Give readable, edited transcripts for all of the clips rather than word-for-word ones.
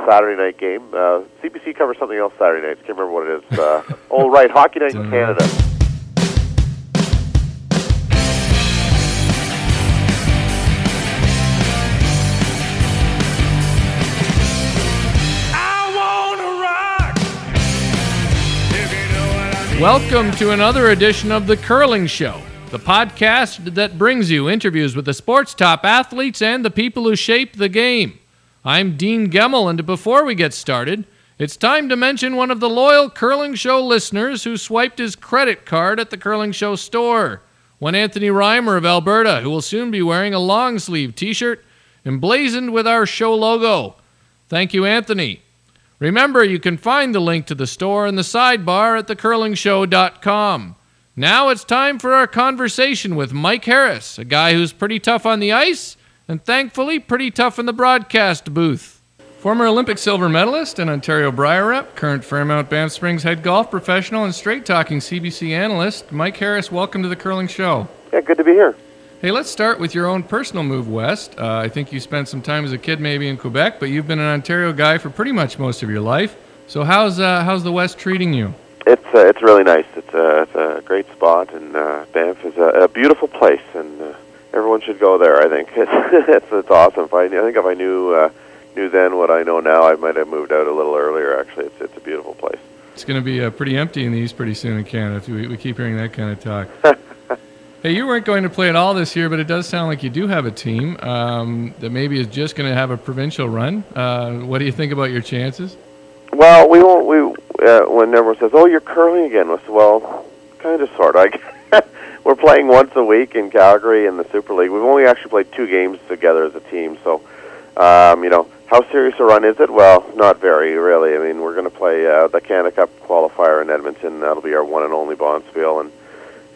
Saturday night game. CBC covers something else Saturday nights. Can't remember what it is. Oh, right, Hockey Night in Canada. Welcome to another edition of The Curling Show, the podcast that brings you interviews with the sport's top athletes and the people who shape the game. I'm Dean Gemmell, and before we get started, it's time to mention one of the loyal Curling Show listeners who swiped his credit card at the Curling Show store. One Anthony Reimer of Alberta, who will soon be wearing a long-sleeve t-shirt emblazoned with our show logo. Thank you, Anthony. Remember, you can find the link to the store in the sidebar at thecurlingshow.com. Now it's time for our conversation with Mike Harris, a guy who's pretty tough on the ice and thankfully pretty tough in the broadcast booth. Former Olympic silver medalist and Ontario Brier rep, current Fairmount Banff Springs head golf professional and straight-talking CBC analyst, Mike Harris, welcome to the Curling Show. Yeah, good to be here. Hey, let's start with your own personal move west. I think you spent some time as a kid maybe in Quebec, but you've been an Ontario guy for pretty much most of your life. So how's the West treating you? It's really nice. It's a great spot, and Banff is a beautiful place, and everyone should go there. I think it's awesome. If I knew then what I know now, I might have moved out a little earlier. Actually, it's a beautiful place. It's going to be pretty empty in the East pretty soon in Canada. If we keep hearing that kind of talk. Hey, you weren't going to play at all this year, but it does sound like you do have a team that maybe is just going to have a provincial run. What do you think about your chances? Well, we won't. When everyone says, "Oh, you're curling again," I say, "Well, kind of, sort of." We're playing once a week in Calgary in the Super League. We've only actually played 2 games together as a team, so how serious a run is it? Well, not very, really. I mean, we're going to play the Canada Cup qualifier in Edmonton. That'll be our one and only Bonspiel,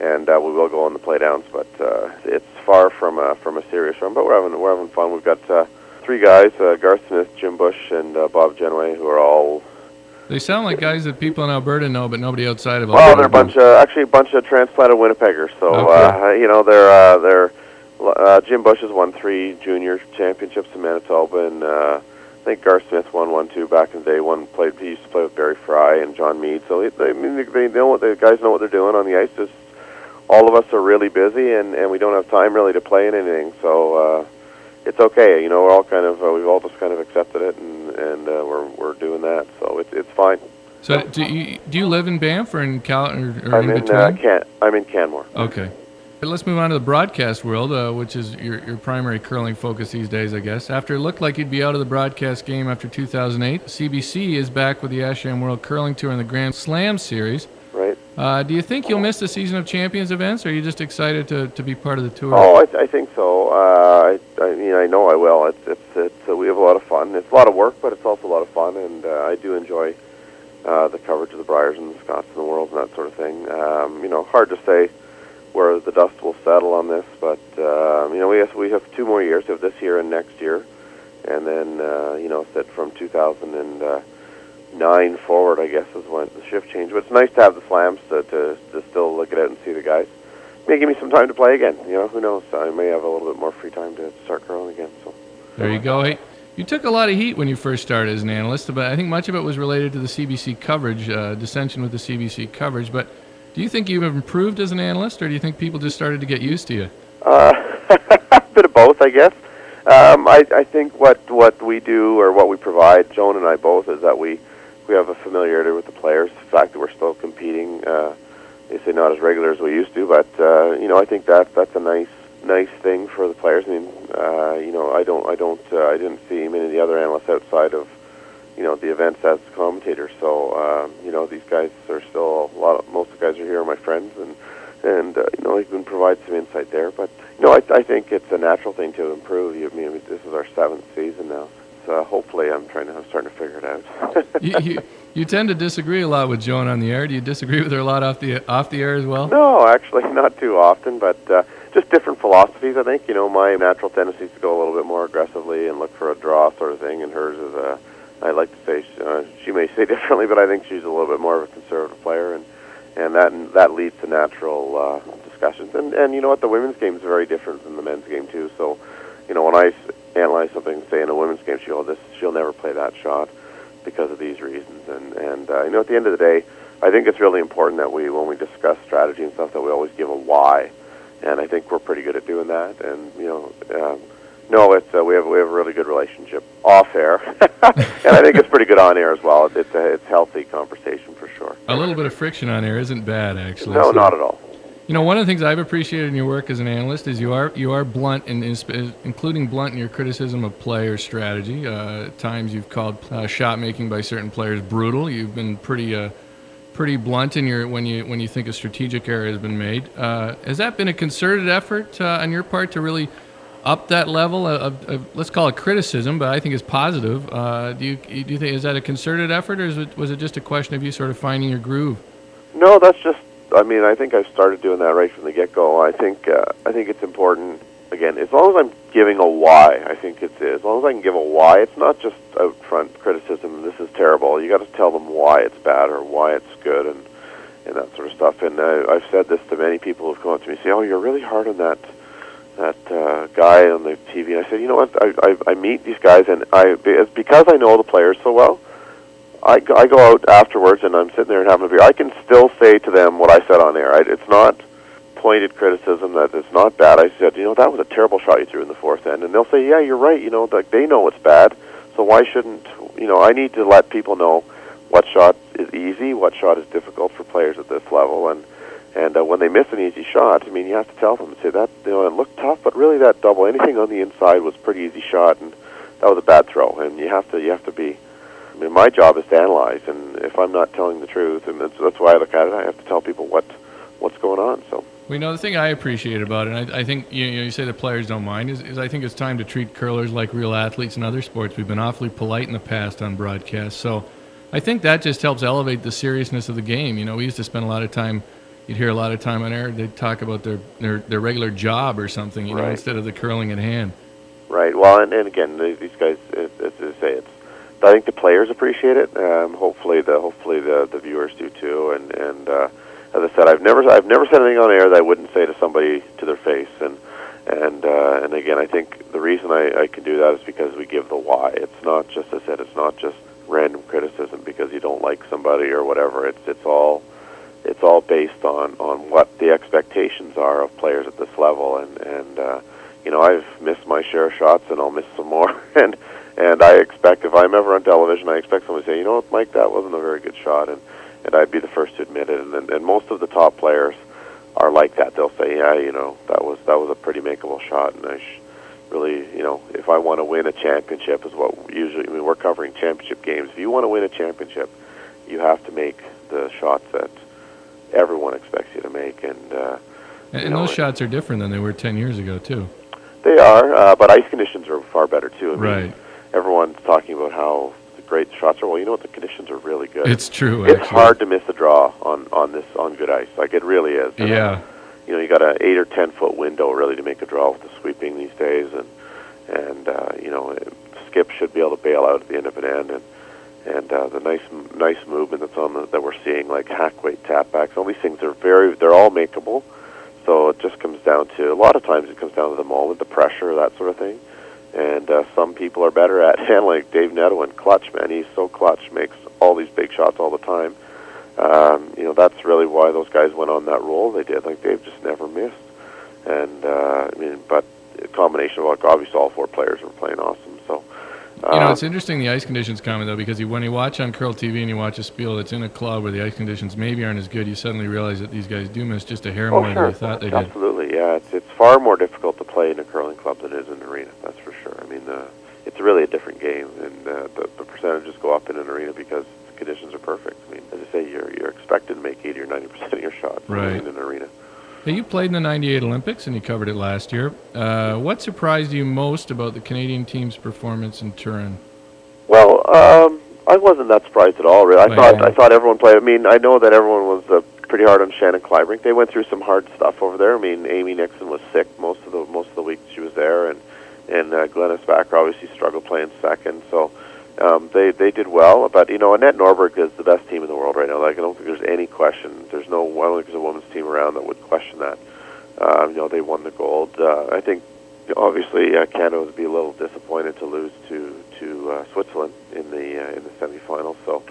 and we will go on the playdowns, but it's far from a serious run. But we're having fun. We've got 3 guys: Garth Smith, Jim Bush, and Bob Genway, who are all. They sound like guys that people in Alberta know, but nobody outside of Alberta. Well, they're a bunch of transplanted Winnipeggers. So okay. They're Jim Bush has won 3 junior championships in Manitoba, and I think Garth Smith won 1 too back in the day. He used to play with Barry Fry and John Meade. So they know what the guys know what they're doing on the ice. Just all of us are really busy, and we don't have time really to play in anything. So it's okay. We're all we've all just kind of accepted it, and we're doing that. So it's fine. So do you live in Banff or in or I'm in between? I'm in Canmore. Okay. Let's move on to the broadcast world, which is your primary curling focus these days, I guess. After it looked like you'd be out of the broadcast game after 2008, CBC is back with the Ashram World Curling Tour and the Grand Slam Series. Right. Do you think you'll miss the Season of Champions events, or are you just excited to be part of the tour? Oh, I think so. I know I will. We have a lot of fun. It's a lot of work, but it's also a lot of fun, and I do enjoy the coverage of the Briers and the Scots and the Worlds and that sort of thing. Hard to say where the dust will settle on this, but we have 2 more years. We have this year and next year, and then that from 2009 forward, I guess, is when the shift changed. But it's nice to have the slams to still look at it and see the guys. May give me some time to play again. Who knows? I may have a little bit more free time to start curling again. So there you go. Hey, you took a lot of heat when you first started as an analyst, but I think much of it was related to the CBC coverage, dissension with the CBC coverage. But do you think you've improved as an analyst, or do you think people just started to get used to you? A bit of both, I guess. I think what we do or what we provide, Joan and I both, is that we have a familiarity with the players. The fact that we're still competing, they say not as regular as we used to, but I think that's a nice thing for the players. I mean, I didn't see many of the other analysts outside of the events as commentators. So these guys are still most of the guys are here are my friends, and they can provide some insight there. But I think it's a natural thing to improve. This is our 7th season now. So hopefully I'm starting to figure it out. You tend to disagree a lot with Joan on the air. Do you disagree with her a lot off the air as well? No, actually not too often, but just different philosophies, I think. My natural tendency is to go a little bit more aggressively and look for a draw sort of thing, and hers is I like to say, she may say differently, but I think she's a little bit more of a conservative player, and that leads to natural discussions. And you know what, the women's game is very different than the men's game too. So, when I analyze something, say in a women's game, she'll never play that shot. because of these reasons. And at the end of the day, I think it's really important that when we discuss strategy and stuff, that we always give a why. And I think we're pretty good at doing that. And we have a really good relationship off air, and I think it's pretty good on air as well. It's healthy conversation for sure. A little bit of friction on air isn't bad, actually. No, not at all. One of the things I've appreciated in your work as an analyst is you are blunt, including blunt in your criticism of player strategy. At times you've called shot making by certain players brutal. You've been pretty blunt in when you think a strategic error has been made. Has that been a concerted effort on your part to really up that level of let's call it criticism, but I think it's positive? Do you think, is that a concerted effort, or was it just a question of you sort of finding your groove? No, that's just. I think I've started doing that right from the get-go. I think it's important. Again, as long as I'm giving a why, I think as long as I can give a why, it's not just out front criticism. This is terrible. You got to tell them why it's bad or why it's good, and that sort of stuff. And I've said this to many people who've come up to me and say, "Oh, you're really hard on that guy on the TV." And I said, "You know what? I meet these guys, and it's because I know the players so well. I go out afterwards, and I'm sitting there and having a beer. I can still say to them what I said on air. It's not pointed criticism. That it's not bad. I said, that was a terrible shot you threw in the fourth end, and they'll say, yeah, you're right. Like they know it's bad, so why shouldn't I need to let people know what shot is easy, what shot is difficult for players at this level, and when they miss an easy shot, you have to tell them and say that it looked tough, but really that double, anything on the inside was a pretty easy shot, and that was a bad throw, and you have to be. My job is to analyze, and if I'm not telling the truth, and that's why I look at it, I have to tell people what's going on. So the thing I appreciate about it, and I think you say the players don't mind, is I think it's time to treat curlers like real athletes in other sports. We've been awfully polite in the past on broadcast, so I think that just helps elevate the seriousness of the game. We used to spend a lot of time. You'd hear a lot of time on air. They'd talk about their regular job or something, right, instead of the curling at hand. Right. Well, and again, these guys, as I say, I think the players appreciate it. Hopefully the viewers do too. And as I said, I've never said anything on air that I wouldn't say to somebody to their face. And again, I think the reason I can do that is because we give the why. It's not just, as I said, it's not just random criticism because you don't like somebody or whatever. It's all based on what the expectations are of players at this level. And I've missed my share of shots, and I'll miss some more. And I expect, if I'm ever on television, I expect someone to say, Mike, that wasn't a very good shot, and I'd be the first to admit it. And most of the top players are like that. They'll say, yeah, that was a pretty makeable shot, and really, if I want to win a championship, is what usually, we're covering championship games. If you want to win a championship, you have to make the shots that everyone expects you to make. And those shots are different than they were 10 years ago, too. They are, but ice conditions are far better, too. Right. Everyone's talking about how great the shots are. Well, the conditions are really good. It's true, It's hard to miss a draw on good ice. Like, it really is. Yeah. You got an 8 or 10 foot window really to make a draw with the sweeping these days, and Skip should be able to bail out at the end of an end, and the nice movement that we're seeing, like hack weight tap backs. All these things they're all makeable. So it just comes down to, a lot of times it comes down to the moment, the pressure, that sort of thing. And some people are better at handling, like Dave Neto and clutch, man. He's so clutch, makes all these big shots all the time. That's really why those guys went on that roll they did. Like, Dave just never missed. And, but a combination of, obviously all four players were playing awesome. So, it's interesting, the ice conditions comment, though, because when you watch on Curl TV and you watch a spiel that's in a club where the ice conditions maybe aren't as good, you suddenly realize that these guys do miss just a hair more than you thought they did. Absolutely, yeah. It's far more difficult to play in a curling club than it is in an arena, that's for sure. It's really a different game, and the percentages go up in an arena because the conditions are perfect. As I say, you're expected to make 80 or 90% of your shots in an arena. Hey, you played in the 98 Olympics, and you covered it last year. What surprised you most about the Canadian team's performance in Turin? Well, I wasn't that surprised at all, really. I thought everyone played. I know that everyone was pretty hard on Shannon Kleibrink. They went through some hard stuff over there. Amy Nixon was sick most of the week she was there, and Glennis Backer obviously struggled playing second. So they did well. But Annette Norberg is the best team in the world right now. Like, I don't think there's any question. I don't think there's a women's team around that would question that. They won the gold. I think obviously Canada would be a little disappointed to lose to to Switzerland in the semifinal. So,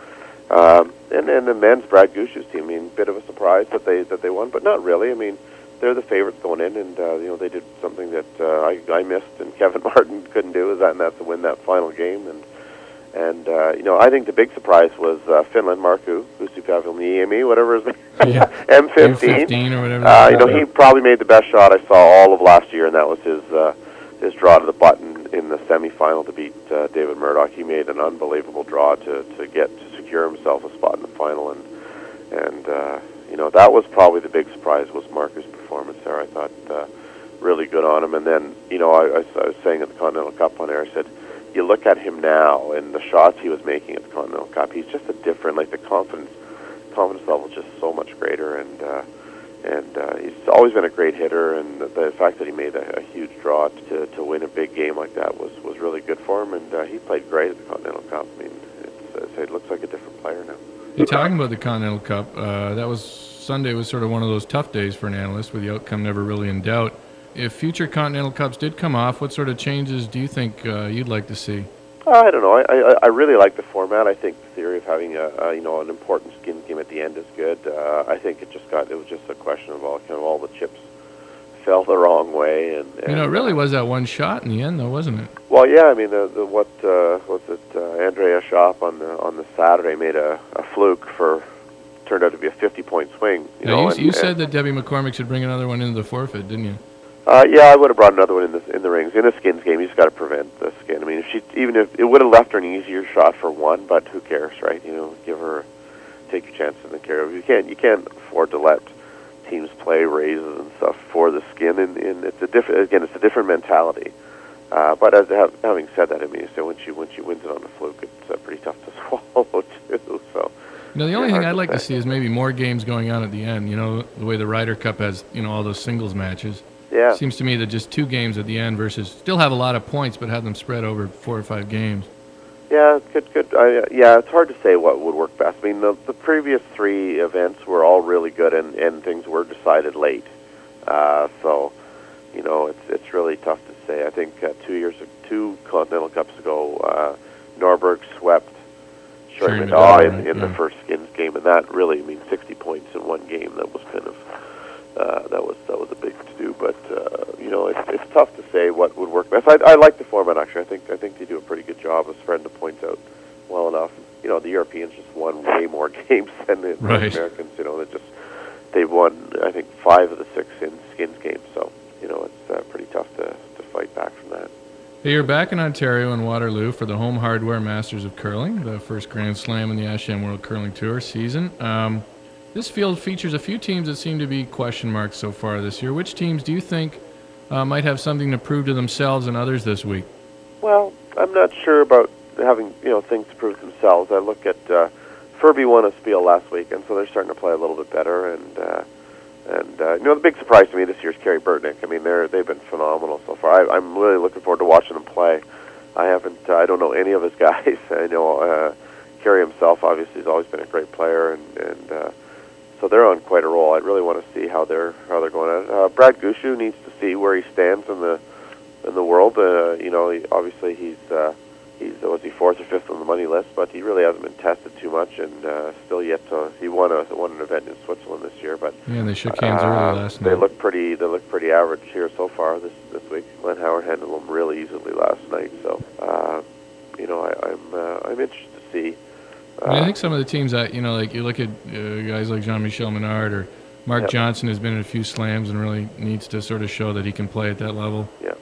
and then the men's Brad Gushu's team. I mean, bit of a surprise that they won, but not really. I mean, they're the favorites going in, and they did something that I missed and Kevin Martin couldn't do, and that's to win that final game. And I think the big surprise was Finland, Markku Husipavilniemi, whatever his name, Yeah. M15. M15 or whatever. He probably made the best shot I saw all of last year, and that was his draw to the button in the semifinal to beat David Murdoch. He made an unbelievable draw to secure himself a spot in the final, and that was probably the big surprise was Markku's performance there. I thought really good on him, and then I was saying at the Continental Cup on air, I said, you look at him now and the shots he was making at the Continental Cup, he's just a different, like the confidence level is just so much greater, and he's always been a great hitter, and the fact that he made a huge draw to win a big game like that was really good for him, and he played great at the Continental Cup. I mean, it looks like a different player now. You're talking about the Continental Cup. Sunday was sort of one of those tough days for an analyst with the outcome never really in doubt. If future Continental Cups did come off, what sort of changes do you think you'd like to see? I don't know. I really like the format. I think the theory of having an important skin game at the end is good. I think it was just a question of all the chips fell the wrong way, and it really was that one shot in the end, though, wasn't it? Well, yeah. I mean, Andrea Schopp on the Saturday made a fluke turned out to be a 50-point swing. You said that Debbie McCormick should bring another one into the forfeit, didn't you? Yeah, I would have brought another one in the rings. In a skins game, you just got to prevent the skin. I mean, if it would have left her an easier shot for one, but who cares, right? Take your chances and carry over. You can't afford to let teams play raises and stuff for the skin, and it's a different mentality. But having said that, I mean, so when she wins it on the fluke, it's pretty tough to swallow too. So. The only thing I'd like to see is maybe more games going on at the end. The way the Ryder Cup has, all those singles matches. Yeah. Seems to me that just 2 games at the end versus still have a lot of points, but have them spread over 4 or 5 games. Yeah, good. It's hard to say what would work best. I mean, the previous 3 events were all really good, and things were decided late. So, it's really tough to say. I think 2 Continental Cups ago, Norberg swept Sherman in the first skins game, and that really, 60 points in one game. That was kind of that was a big to do. But it's tough to say what would work best. I like the format actually. I think they do a pretty good job of spreading the points out well enough. The Europeans just won way more games than the Americans. They've won I think 5 of the 6 in skins games. So it's pretty tough to fight back from that. Hey, you're back in Ontario in Waterloo for the Home Hardware Masters of Curling, the first Grand Slam in the ASHM World Curling Tour season. This field features a few teams that seem to be question marks so far this year. Which teams do you think might have something to prove to themselves and others this week? Well, I'm not sure about having things to prove to themselves. I look at Furby won a Spiel last week, and so they're starting to play a little bit better. And the big surprise to me this year is Kerry Burtnick. I mean, they've been phenomenal so far. I'm really looking forward to watching them play. I don't know any of his guys. I know Kerry himself obviously has always been a great player, and so they're on quite a roll. I really want to see how they're going at it. Brad Gushu needs to see where he stands in the world. Obviously he's was he 4th or 5th on the money list, but he really hasn't been tested too much, and still yet to. He won an event in Switzerland this year, but they shook hands early last night. They look pretty average here so far this week. Glenn Howard handled them really easily last night, so I'm interested to see. I think some of the teams that like you look at guys like Jean-Michel Menard or Mark Johnson has been in a few slams and really needs to sort of show that he can play at that level. Yeah.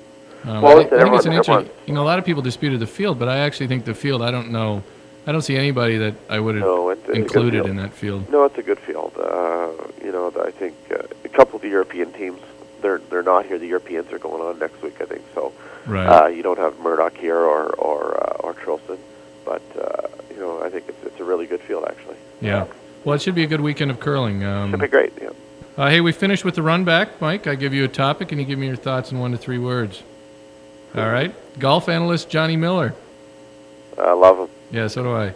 I think it's an interesting. A lot of people disputed the field, but I actually think the field. I don't see anybody that I would have included in that field. No, it's a good field. I think a couple of the European teams. They're not here. The Europeans are going on next week, I think. So right. You don't have Murdoch here or Trilson, but I think it's a really good field actually. Yeah. Well, it should be a good weekend of curling. Should be great. Yeah. Hey, we finished with the run back, Mike. I give you a topic, and you give me your thoughts in 1 to 3 words. All right. Golf analyst Johnny Miller. I love him. Yeah, so do I.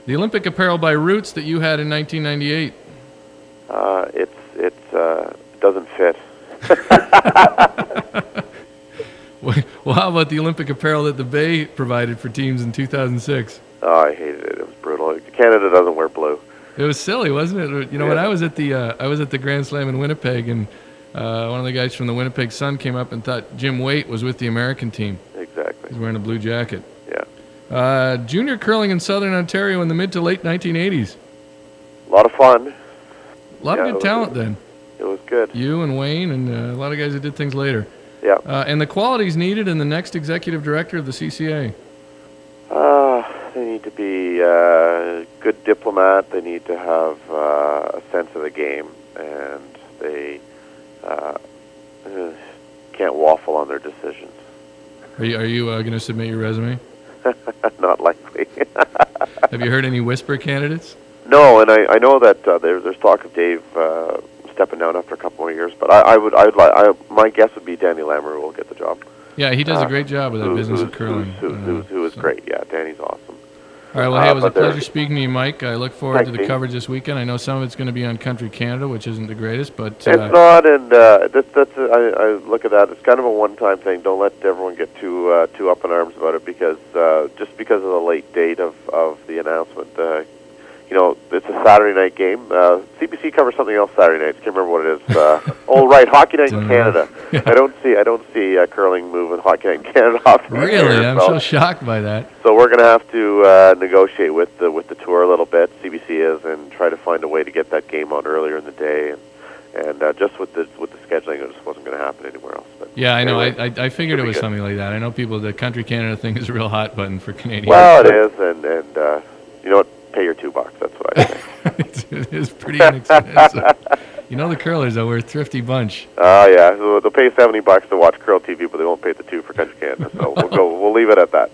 The Olympic apparel by Roots that you had in 1998. It doesn't fit. Well, Well, how about the Olympic apparel that the Bay provided for teams in 2006? Oh, I hated it. It was brutal. Canada doesn't wear blue. It was silly, wasn't it? You know, when I was at the Grand Slam in Winnipeg, and one of the guys from the Winnipeg Sun came up and thought Jim Waite was with the American team. Exactly. He's wearing a blue jacket. Yeah. Junior curling in Southern Ontario in the mid to late 1980s. A lot of fun. A lot of good talent then. It was good. You and Wayne and a lot of guys that did things later. Yeah. And the qualities needed in the next executive director of the CCA. They need to be a good diplomat. They need to have a sense of the game, and they can't waffle on their decisions. Are you going to submit your resume? Not likely. Have you heard any whisper candidates? No, and I know that there's talk of Dave stepping down after a couple more years, but my guess would be Danny Lamoureux will get the job. Yeah, he does a great job with that business of curling. Who is great. Yeah, Danny's awesome. All right, well, hey, it was a pleasure speaking to you, Mike. I look forward to the coverage this weekend. I know some of it's going to be on Country Canada, which isn't the greatest, but... It's not, and I look at that. It's kind of a one-time thing. Don't let everyone get too up in arms about it, because just because of the late date of the announcement, it's a Saturday night game. CBC covers something else Saturday nights. Can't remember what it is. Right, Hockey Night in Canada. Yeah. I don't see curling moving Hockey Night in Canada off the Really? air, I'm so shocked by that. So we're going to have to negotiate with the tour a little bit. CBC is, and try to find a way to get that game on earlier in the day. And just with the scheduling, it just wasn't going to happen anywhere else. But yeah, I know. I figured it was something like that. I know the Country Canada thing is a real hot button for Canadians. Well, it is, and you know what? Pay your $2. That's what I say. It is pretty inexpensive. The curlers are worth thrifty bunch. Yeah. So they'll pay $70 to watch Curl TV, but they won't pay the $2 for Country Canada. So we'll leave it at that.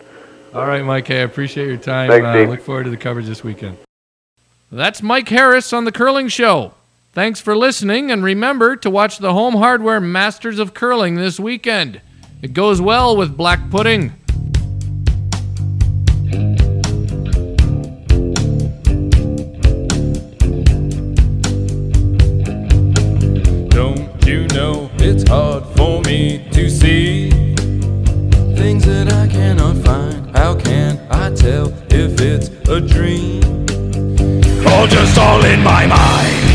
All right, Mike. Hey, I appreciate your time. Thanks, look forward to the coverage this weekend. That's Mike Harris on The Curling Show. Thanks for listening, and remember to watch the Home Hardware Masters of Curling this weekend. It goes well with black pudding. It's hard for me to see things that I cannot find. How can I tell if it's a dream or just all in my mind?